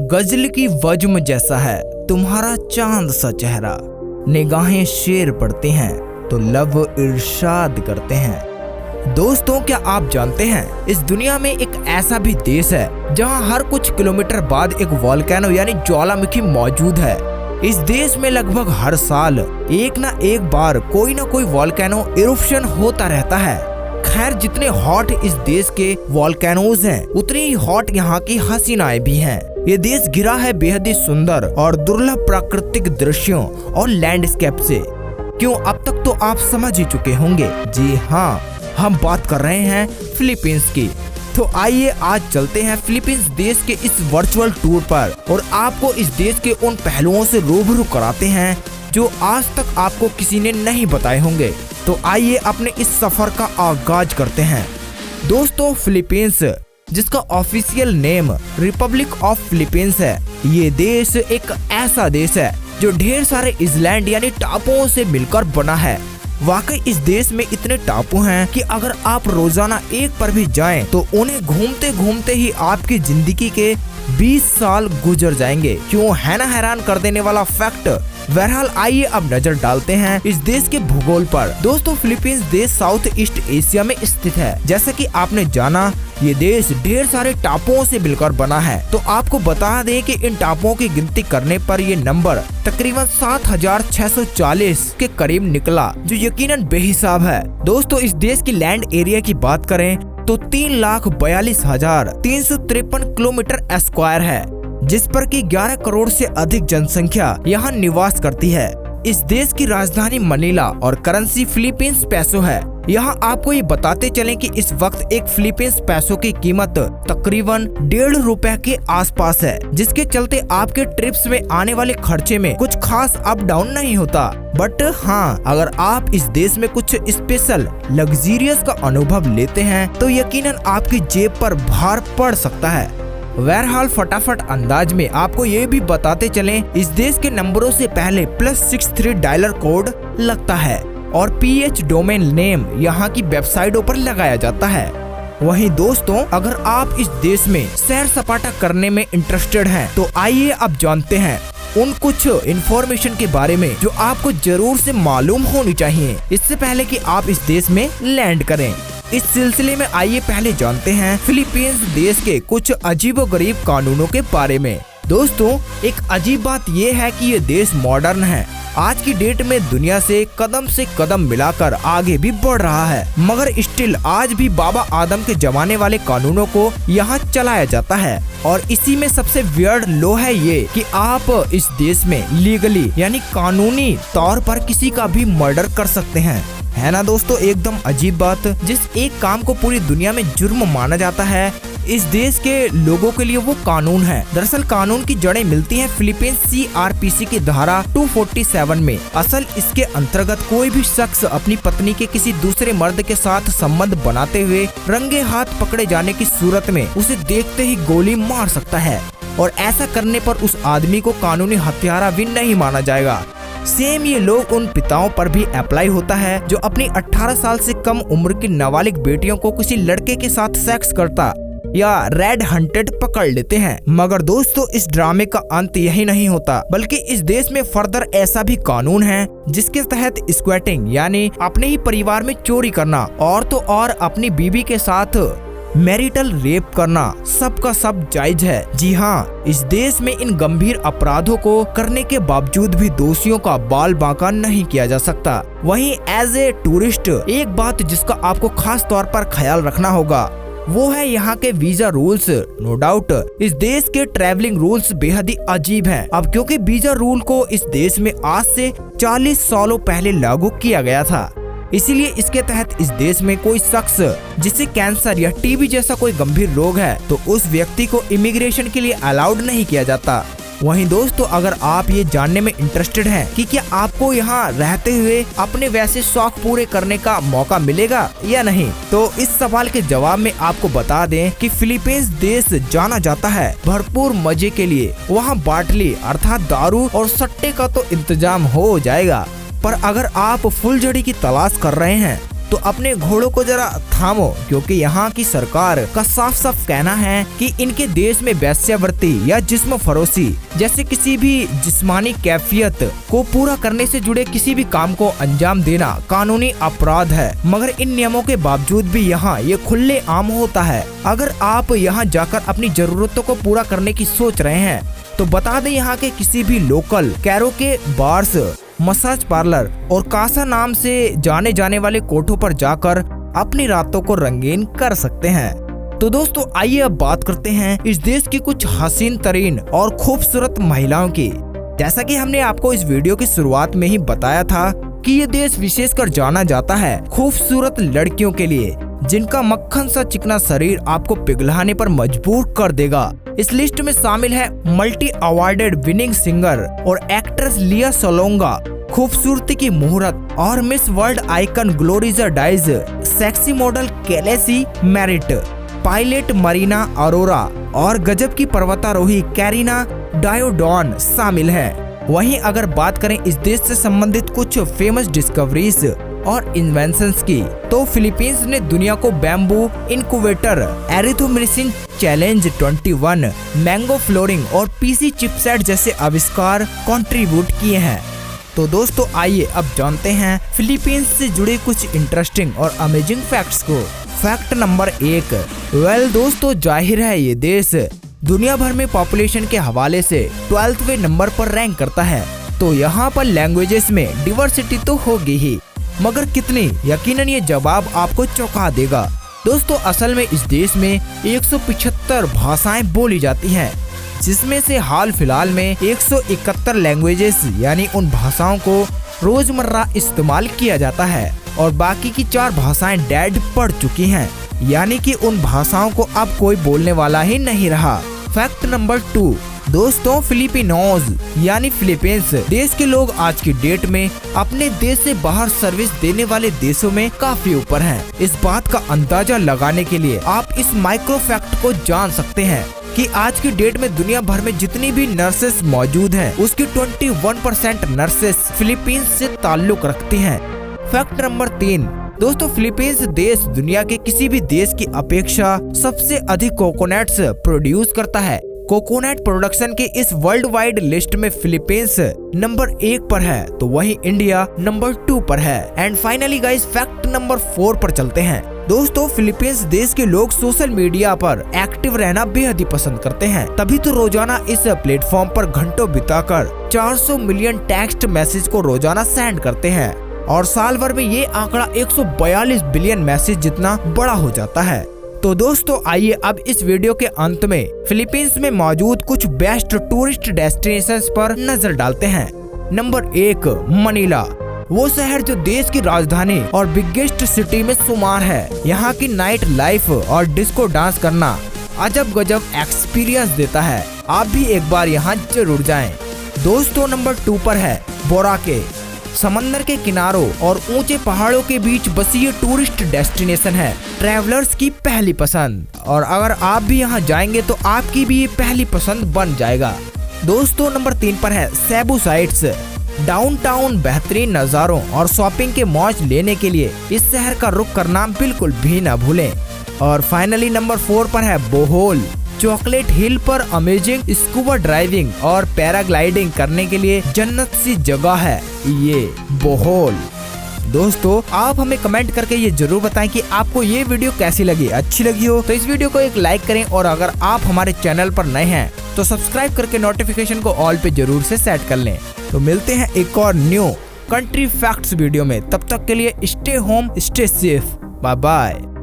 गजल की वज्म जैसा है तुम्हारा चांद सा चेहरा, निगाहें शेर पढ़ते हैं तो लब इरशाद करते हैं। दोस्तों, क्या आप जानते हैं इस दुनिया में एक ऐसा भी देश है जहां हर कुछ किलोमीटर बाद एक वोल्केनो यानी ज्वालामुखी मौजूद है। इस देश में लगभग हर साल एक ना एक बार कोई ना कोई वोल्केनो इरुप्शन होता रहता है। खैर, जितने हॉट इस देश के वोल्केनोज हैं, उतनी ही हॉट यहाँ की हसीनाएं भी हैं। ये देश घिरा है बेहद ही सुंदर और दुर्लभ प्राकृतिक दृश्यों और लैंडस्केप से। क्यों, अब तक तो आप समझ ही चुके होंगे। जी हाँ, हम बात कर रहे हैं फिलीपींस की। तो आइए आज चलते हैं फिलीपींस देश के इस वर्चुअल टूर पर और आपको इस देश के उन पहलुओं से रूबरू कराते हैं जो आज तक आपको किसी ने नहीं बताए होंगे। तो आइए अपने इस सफर का आगाज करते हैं। दोस्तों, फिलीपींस, जिसका official name Republic of Philippines है, ये देश एक ऐसा देश है जो ढेर सारे आइलैंड यानी टापुओं से मिलकर बना है। वाकई इस देश में इतने टापू हैं कि अगर आप रोजाना एक पर भी जाएं तो उन्हें घूमते घूमते ही आपकी जिंदगी के 20 साल गुजर जाएंगे। क्यों, है ना हैरान कर देने वाला फैक्ट। बहरहाल आइए अब नजर डालते हैं इस देश के भूगोल पर। दोस्तों, फिलीपींस देश साउथ ईस्ट एशिया में स्थित है। जैसा कि आपने जाना, ये देश ढेर सारे टापुओं से मिलकर बना है। तो आपको बता दें कि इन टापुओं की गिनती करने पर ये नंबर तकरीबन 7640 के करीब निकला, जो यकीनन बेहिसाब है। दोस्तों, इस देश की लैंड एरिया की बात करें तो 3,42,353 किलोमीटर स्क्वायर है, जिस पर कि 11 करोड़ से अधिक जनसंख्या यहाँ निवास करती है। इस देश की राजधानी मनीला और करेंसी फिलीपींस पैसो है। यहाँ आपको ये बताते चलें कि इस वक्त एक फिलीपींस पैसो की कीमत तकरीबन ₹1.5 के आसपास है, जिसके चलते आपके ट्रिप्स में आने वाले खर्चे में कुछ खास अप डाउन नहीं होता। बट हाँ, अगर आप इस देश में कुछ स्पेशल लग्जरियस का अनुभव लेते हैं तो यकीनन आपकी जेब पर भार पड़ सकता है। बहरहाल फटाफट अंदाज में आपको ये भी बताते चलें, इस देश के नंबरों से पहले +63 डायलर कोड लगता है और PH डोमेन नेम यहाँ की वेबसाइटों पर लगाया जाता है। वहीं दोस्तों, अगर आप इस देश में सैर सपाटा करने में इंटरेस्टेड हैं तो आइए अब जानते हैं उन कुछ इन्फॉर्मेशन के बारे में जो आपको जरूर से मालूम होनी चाहिए इससे पहले कि आप इस देश में लैंड करें। इस सिलसिले में आइए पहले जानते हैं फिलीपींस देश के कुछ अजीबोगरीब कानूनों के बारे में। दोस्तों, एक अजीब बात यह है कि ये देश मॉडर्न है। आज की डेट में दुनिया से कदम मिलाकर आगे भी बढ़ रहा है, मगर स्टिल आज भी बाबा आदम के जमाने वाले कानूनों को यहाँ चलाया जाता है। और इसी में सबसे वियर्ड लो है ये कि आप इस देश में लीगली यानी कानूनी तौर पर किसी का भी मर्डर कर सकते हैं। है ना दोस्तों, एकदम अजीब बात। जिस एक काम को पूरी दुनिया में जुर्म माना जाता है, इस देश के लोगों के लिए वो कानून है। दरअसल कानून की जड़ें मिलती हैं फिलीपींस CRPC की धारा 247 में। असल इसके अंतर्गत कोई भी शख्स अपनी पत्नी के किसी दूसरे मर्द के साथ संबंध बनाते हुए रंगे हाथ पकड़े जाने की सूरत में उसे देखते ही गोली मार सकता है, और ऐसा करने पर उस आदमी को कानूनी हत्यारा भी नहीं माना जाएगा। सेम ये लोग उन पिताओं पर भी अप्लाई होता है जो अपनी 18 साल से कम उम्र की नाबालिग बेटियों को किसी लड़के के साथ सेक्स करता या रेड हंटेड पकड़ लेते हैं। मगर दोस्तों, इस ड्रामे का अंत यही नहीं होता, बल्कि इस देश में फर्दर ऐसा भी कानून है जिसके तहत स्क्वैटिंग यानी अपने ही परिवार में चोरी करना और तो और अपनी बीवी के साथ मैरिटल रेप करना सबका सब जायज है। जी हाँ, इस देश में इन गंभीर अपराधों को करने के बावजूद भी दोषियों का बाल बांका नहीं किया जा सकता। वहीं एज ए टूरिस्ट एक बात जिसका आपको खास तौर पर ख्याल रखना होगा वो है यहाँ के वीजा रूल्स। नो डाउट इस देश के ट्रैवलिंग रूल्स बेहद ही अजीब हैं। अब क्योंकि वीजा रूल को इस देश में आज से 40 सालों पहले लागू किया गया था, इसीलिए इसके तहत इस देश में कोई शख्स जिसे कैंसर या टीबी जैसा कोई गंभीर रोग है तो उस व्यक्ति को इमिग्रेशन के लिए अलाउड नहीं किया जाता। वहीं दोस्तों, अगर आप ये जानने में इंटरेस्टेड हैं कि क्या आपको यहाँ रहते हुए अपने वैसे शौक पूरे करने का मौका मिलेगा या नहीं, तो इस सवाल के जवाब में आपको बता दें कि फिलीपींस देश जाना जाता है भरपूर मजे के लिए। वहाँ बाटली अर्थात दारू और सट्टे का तो इंतजाम हो जाएगा, पर अगर आप फुलझड़ी की तलाश कर रहे हैं तो अपने घोड़ों को जरा थामो, क्योंकि यहाँ की सरकार का साफ साफ कहना है कि इनके देश में वेश्यावृत्ति या जिस्म फरोशी जैसे किसी भी जिस्मानी कैफियत को पूरा करने से जुड़े किसी भी काम को अंजाम देना कानूनी अपराध है। मगर इन नियमों के बावजूद भी यहाँ ये खुले आम होता है। अगर आप यहाँ जाकर अपनी जरूरतों को पूरा करने की सोच रहे हैं तो बता दें, यहाँ के किसी भी local karaoke bars, massage parlour और कासा नाम से जाने जाने वाले कोठों पर जाकर अपनी रातों को रंगीन कर सकते हैं। तो दोस्तों आइए अब बात करते हैं इस देश की कुछ हसीन तरीन और खूबसूरत महिलाओं की। जैसा कि हमने आपको इस वीडियो की शुरुआत में ही बताया था कि ये देश विशेषकर जाना जाता है खूबसूरत लड़कियों के लिए, जिनका मक्खन सा चिकना शरीर आपको पिघलाने पर मजबूर कर देगा। इस लिस्ट में शामिल है मल्टी अवार्डेड विनिंग सिंगर और एक्ट्रेस लिया सोलोंगा, खूबसूरती की मुहूर्त और Miss World icon Gloria Diaz, sexy model Kelsey Merritt, pilot Marina Aurora और गजब की पर्वतारोही कैरिना डायोडॉन शामिल है। वहीं अगर बात करें इस देश से संबंधित कुछ फेमस डिस्कवरीज और इन्वेंशंस की, तो फिलीपींस ने दुनिया को bamboo incubator, erythromycin challenge 21, mango flooring और पीसी चिपसेट जैसे आविष्कार कंट्रीब्यूट किए हैं। तो दोस्तों आइए अब जानते हैं फिलीपींस से जुड़े कुछ इंटरेस्टिंग और अमेजिंग फैक्ट्स को। Fact number 1। वेल दोस्तों, जाहिर है ये देश दुनिया भर में पॉपुलेशन के हवाले से 12वें नंबर पर रैंक करता है, तो यहाँ पर लैंग्वेजेस में डिवर्सिटी तो होगी ही, मगर कितनी, यकीनन ये जवाब आपको चौंका देगा। दोस्तों असल में इस देश में 175 भाषाएं बोली जाती हैं, जिसमें से हाल फिलहाल में 171 लैंग्वेजेस यानी उन भाषाओं को रोजमर्रा इस्तेमाल किया जाता है और बाकी की 4 भाषाएं डेड पड़ चुकी हैं, यानी कि उन भाषाओं को अब कोई बोलने वाला ही नहीं रहा। Fact number 2। दोस्तों फिलिपिनोज यानी फिलीपींस देश के लोग आज की डेट में अपने देश से बाहर सर्विस देने वाले देशों में काफी ऊपर हैं। इस बात का अंदाजा लगाने के लिए आप इस माइक्रो फैक्ट को जान सकते हैं कि आज की डेट में दुनिया भर में जितनी भी नर्सेस मौजूद हैं, उसकी 21% नर्सेस फिलीपींस से ताल्लुक रखती हैं। Fact number 3। दोस्तों फिलीपींस देश दुनिया के किसी भी देश की अपेक्षा सबसे अधिक कोकोनट्स प्रोड्यूस करता है। कोकोनट प्रोडक्शन के इस वर्ल्ड वाइड लिस्ट में फिलीपींस नंबर 1 पर है, तो वहीं इंडिया नंबर 2 पर है। And finally guys fact number 4 पर चलते हैं। दोस्तों फिलीपींस देश के लोग सोशल मीडिया पर एक्टिव रहना बेहद ही पसंद करते हैं, तभी तो रोजाना इस प्लेटफॉर्म पर घंटों बिताकर 400 मिलियन टेक्स्ट मैसेज को रोजाना सेंड करते हैं और साल भर में ये आंकड़ा 142 बिलियन मैसेज जितना बड़ा हो जाता है। तो दोस्तों आइए अब इस वीडियो के अंत में फिलीपींस में मौजूद कुछ बेस्ट टूरिस्ट डेस्टिनेशंस पर नजर डालते हैं। नंबर 1 मनीला, वो शहर जो देश की राजधानी और बिगेस्ट सिटी में शुमार है। यहाँ की नाइट लाइफ और डिस्को डांस करना अजब गजब एक्सपीरियंस देता है, आप भी एक बार यहाँ जरूर जाएं। दोस्तों नंबर 2 पर है बोराके, समंदर के किनारों और ऊंचे पहाड़ों के बीच बसी ये टूरिस्ट डेस्टिनेशन है, ट्रैवलर्स की पहली पसंद, और अगर आप भी यहाँ जाएंगे तो आपकी भी ये पहली पसंद बन जाएगा। दोस्तों नंबर 3 पर है सेबू साइट्स, डाउनटाउन बेहतरीन नज़ारों और शॉपिंग के मौज लेने के लिए इस शहर का रुख करना बिल्कुल भी न भूलें। और फाइनली नंबर 4 पर है बोहोल, चॉकलेट हिल पर अमेजिंग स्कूबा ड्राइविंग और पैराग्लाइडिंग करने के लिए जन्नत सी जगह है ये बोहोल। दोस्तों आप हमें कमेंट करके ये जरूर बताएं कि आपको ये वीडियो कैसी लगी। अच्छी लगी हो तो इस वीडियो को एक लाइक करें, और अगर आप हमारे चैनल पर नए हैं तो सब्सक्राइब करके नोटिफिकेशन को ऑल पे जरूर से सेट कर लें। तो मिलते हैं एक और न्यू कंट्री फैक्ट्स वीडियो में, तब तक के लिए stay home stay safe, bye bye.